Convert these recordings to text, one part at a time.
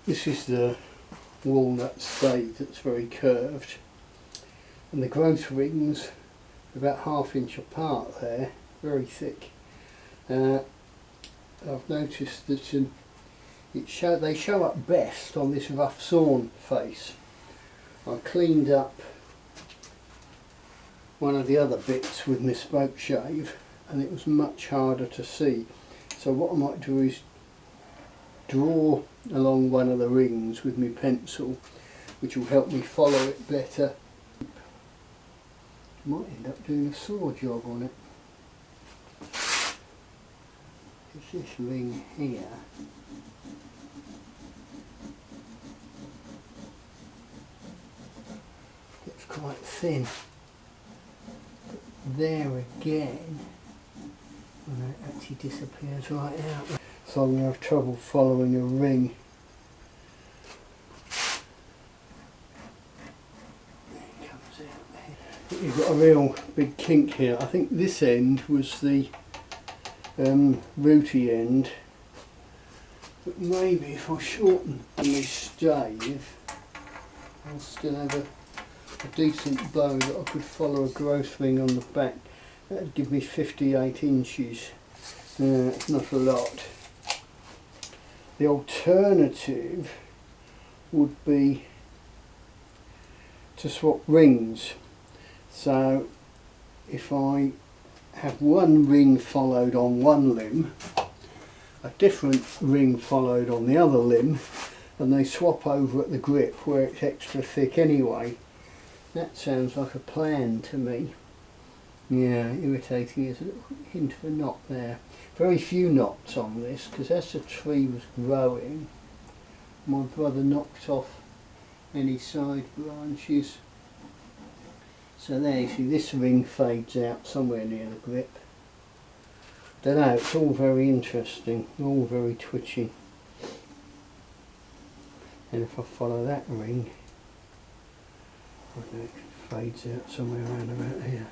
This is the walnut stave that's very curved, and the growth rings are about ½ inch apart there, very thick. I've noticed that they show up best on this rough sawn face. I cleaned up one of the other bits with my spoke shave and it was much harder to see. So what I might do is draw along one of the rings with my pencil, which will help me follow it better. Might end up doing a saw job on it. It's this ring here. It's quite thin. But there again, and it actually disappears right out. So I'm going to have trouble following a ring. There it comes out there. You've got a real big kink here. I think this end was the rooty end, but maybe if I shorten this stave I'll still have a decent bow that I could follow a growth ring on the back. That would give me 58 inches. It's not a lot. The alternative would be to swap rings. So if I have one ring followed on one limb, a different ring followed on the other limb, and they swap over at the grip where it's extra thick anyway. That sounds like a plan to me. Yeah, irritating, there's a little hint of a knot there. Very few knots on this, because as the tree was growing, my brother knocked off any side branches. So there you see this ring fades out somewhere near the grip. Don't know, it's all very interesting, all very twitchy. And if I follow that ring, I don't know, it fades out somewhere around about here.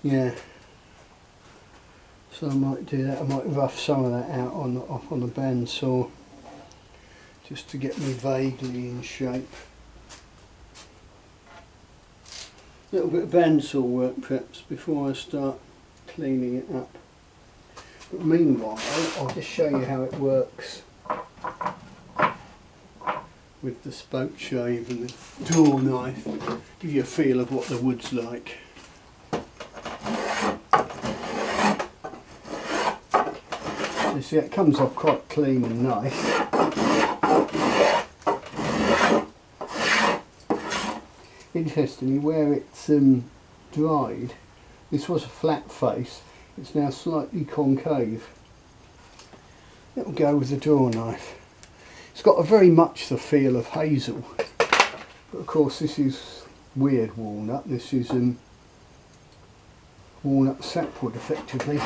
Yeah. So I might do that, I might rough some of that out off on the bandsaw, just to get me vaguely in shape. A little bit of bandsaw work perhaps before I start cleaning it up. But meanwhile, I'll just show you how it works with the spoke shave and the draw knife. Give you a feel of what the wood's like. You see, it comes off quite clean and nice. Interestingly, where it's dried, this was a flat face, it's now slightly concave. It'll go with the draw knife. It's got a very much the feel of hazel, but of course this is weird walnut. This is walnut sapwood effectively.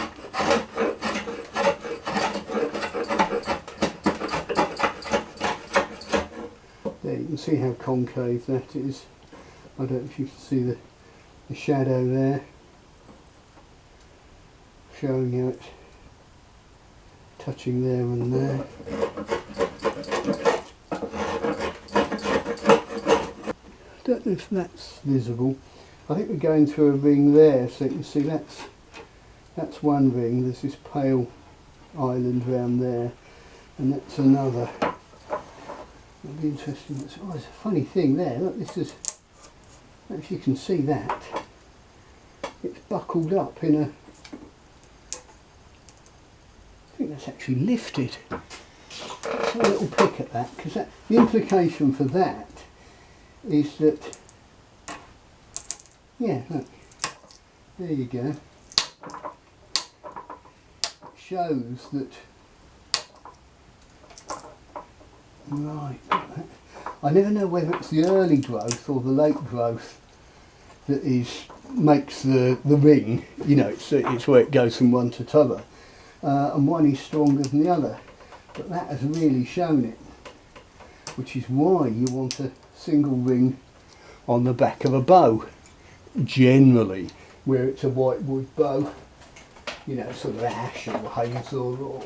There you can see how concave that is. I don't know if you can see the shadow there, showing how it's touching there and there. Don't know if that's visible. I think we're going through a ring there, so you can see that's one ring. There's this pale island round there, and that's another. It'll be interesting. Oh, there's a funny thing there. Look, this is. If you can see that, it's buckled up in a. I think that's actually lifted. Let's have a little pick at that, because the implication for that is that. Yeah, look. There you go. It shows that. Right. I never know whether it's the early growth or the late growth that makes the ring. You know, it's where it goes from one to t'other, and one is stronger than the other. But that has really shown it, which is why you want a single ring on the back of a bow. Generally, where it's a whitewood bow, you know, sort of ash or hazel or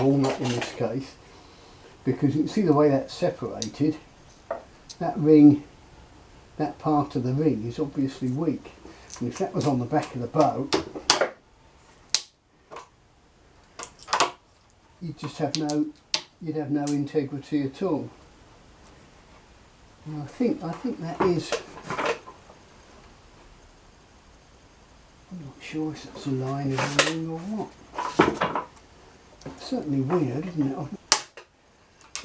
walnut in this case. because you can see the way that's separated. That ring, that part of the ring is obviously weak, and if that was on the back of the boat, you'd have no integrity at all. And I think that is, I'm not sure if that's a line of the ring or what. It's certainly weird, isn't it?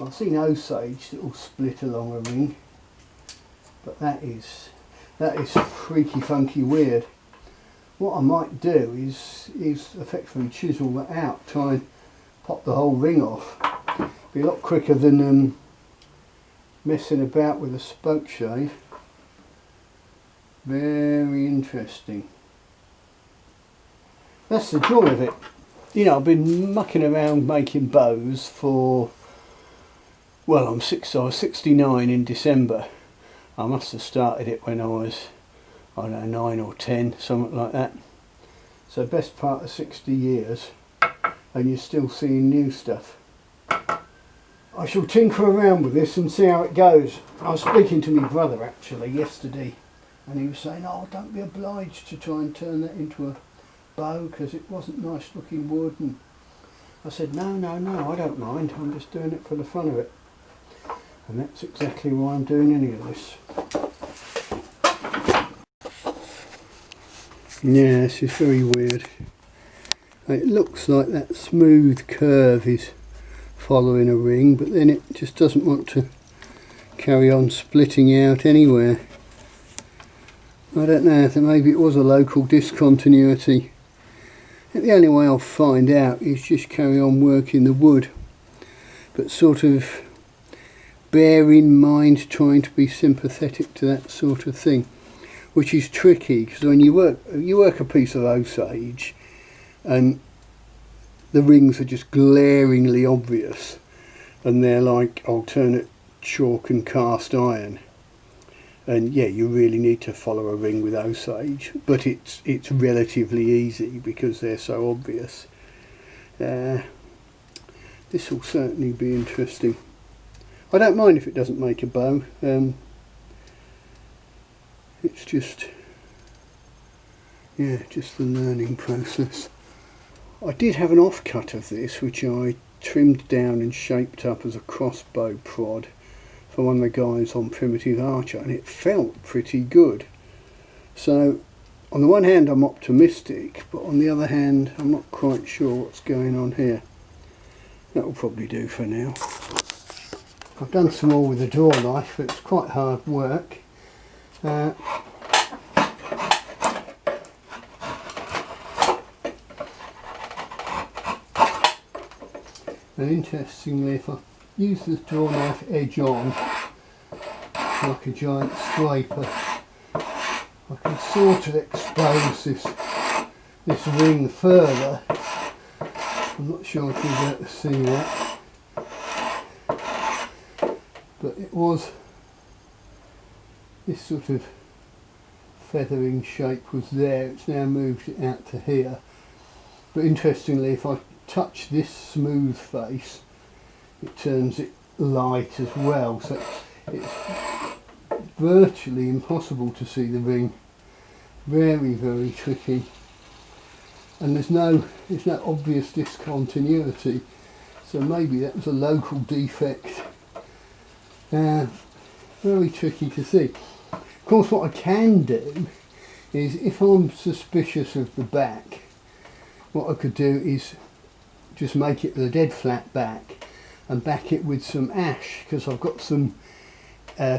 I've seen Osage that will split along a ring, but that is freaky funky weird. What I might do is effectively chisel that out, try and pop the whole ring off. Be a lot quicker than messing about with a spoke shave. Very interesting. That's the joy of it. You know, I've been mucking around making bows for, well, I was 69 in December. I must have started it when I was, I don't know, 9 or 10, something like that. So best part of 60 years, and you're still seeing new stuff. I shall tinker around with this and see how it goes. I was speaking to my brother actually yesterday, and he was saying, oh, don't be obliged to try and turn that into a bow because it wasn't nice looking wood. And I said, no, I don't mind, I'm just doing it for the fun of it. And that's exactly why I'm doing any of this. Yeah, this is very weird. It looks like that smooth curve is following a ring, but then it just doesn't want to carry on splitting out anywhere. I don't know, maybe it was a local discontinuity. I think the only way I'll find out is just carry on working the wood, but sort of bear in mind trying to be sympathetic to that sort of thing, which is tricky because when you work a piece of Osage and the rings are just glaringly obvious and they're like alternate chalk and cast iron, and yeah, you really need to follow a ring with Osage, but it's relatively easy because they're so obvious. This will certainly be interesting. I don't mind if it doesn't make a bow. It's just, yeah, just the learning process. I did have an offcut of this which I trimmed down and shaped up as a crossbow prod for one of the guys on Primitive Archer, and it felt pretty good. So on the one hand I'm optimistic, but on the other hand I'm not quite sure what's going on here. That will probably do for now. I've done some more with a draw knife, but it's quite hard work. And interestingly, if I use the draw knife edge on like a giant scraper, I can sort of expose this ring further. I'm not sure if you'll be able to see that, but it was this sort of feathering shape was there. It's now moved it out to here, but interestingly, if I touch this smooth face, it turns it light as well, so it's virtually impossible to see the ring. Very tricky, and there's no obvious discontinuity, so maybe that was a local defect. Very tricky to see. Of course, what I can do is, if I'm suspicious of the back, what I could do is just make it with a dead flat back and back it with some ash, because I've got some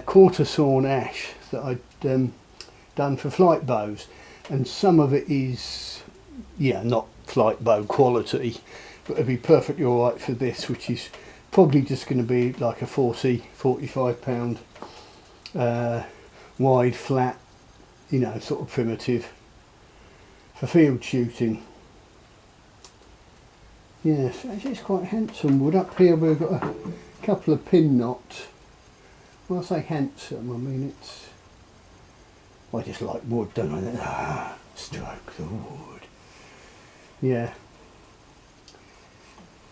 quarter sawn ash that I'd done for flight bows, and some of it is, yeah, not flight bow quality, but it'd be perfectly alright for this, which is probably just going to be like a 45 pound wide flat, you know, sort of primitive for field shooting. Yes, actually it's quite handsome wood. Up here we've got a couple of pin knots. When I say handsome, I mean it's, I just like wood, don't I? Stroke the wood. Yeah.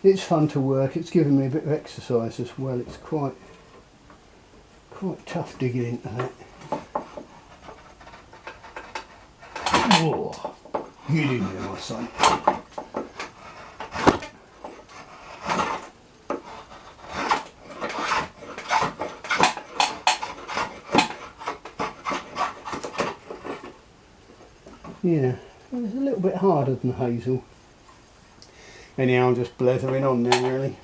it's fun to work. It's given me a bit of exercise as well. It's quite tough digging into that. Oh, get in there, my son. Yeah, it's a little bit harder than hazel. Anyhow, I'm just blethering on there really.